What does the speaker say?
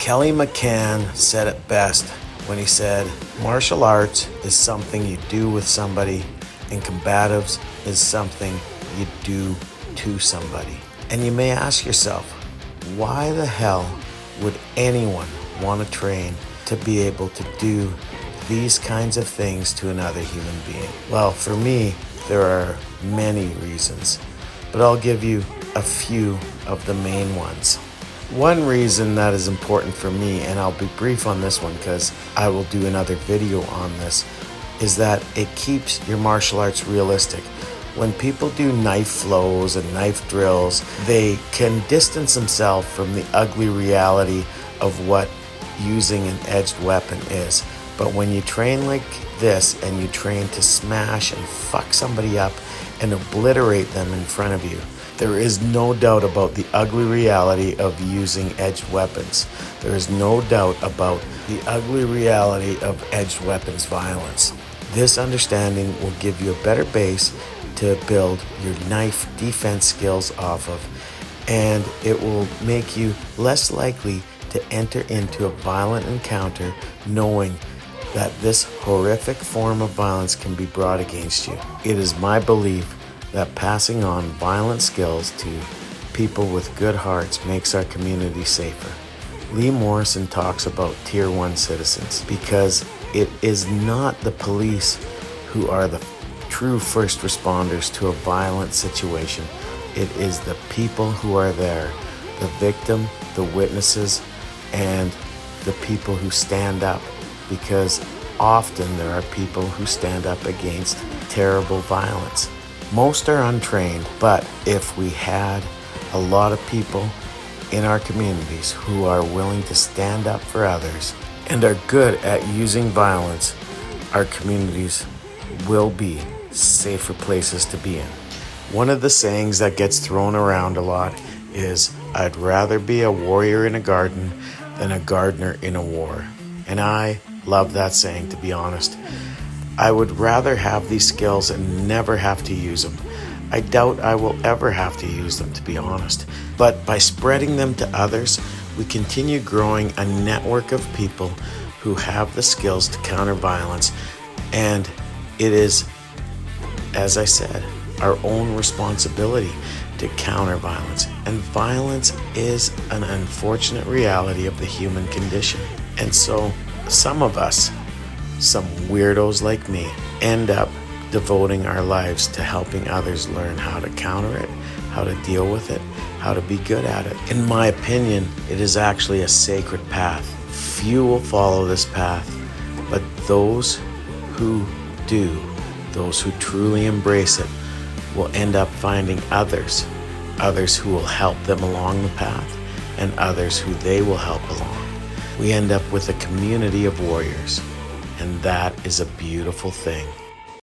Kelly McCann said it best when he said, martial arts is something you do with somebody, and combatives is something you do to somebody. And you may ask yourself, why the hell would anyone want to train to be able to do these kinds of things to another human being? Well, for me, there are many reasons, but I'll give you a few of the main ones. One reason that is important for me, and I'll be brief on this one because I will do another video on this, is that it keeps your martial arts realistic. When people do knife flows and knife drills, they can distance themselves from the ugly reality of what using an edged weapon is. But when you train like this and you train to smash and fuck somebody up and obliterate them in front of you, there is no doubt about the ugly reality of using edged weapons. There is no doubt about the ugly reality of edged weapons violence. This understanding will give you a better base to build your knife defense skills off of, and it will make you less likely to enter into a violent encounter knowing that this horrific form of violence can be brought against you. It is my belief that passing on violent skills to people with good hearts makes our community safer. Lee Morrison talks about Tier 1 citizens because it is not the police who are the true first responders to a violent situation. It is the people who are there, the victim, the witnesses, and the people who stand up, because often there are people who stand up against terrible violence. Most are untrained, but if we had a lot of people in our communities who are willing to stand up for others and are good at using violence, our communities will be safer places to be in. One of the sayings that gets thrown around a lot is, I'd rather be a warrior in a garden than a gardener in a war. And I love that saying, to be honest. I would rather have these skills and never have to use them. I doubt I will ever have to use them, to be honest. But by spreading them to others, we continue growing a network of people who have the skills to counter violence. And it is, as I said, our own responsibility to counter violence. And violence is an unfortunate reality of the human condition. And so some of us, some weirdos like me, end up devoting our lives to helping others learn how to counter it, how to deal with it, how to be good at it. In my opinion, it is actually a sacred path. Few will follow this path, but those who do, those who truly embrace it, will end up finding others who will help them along the path, and others who they will help along. We end up with a community of warriors, and that is a beautiful thing.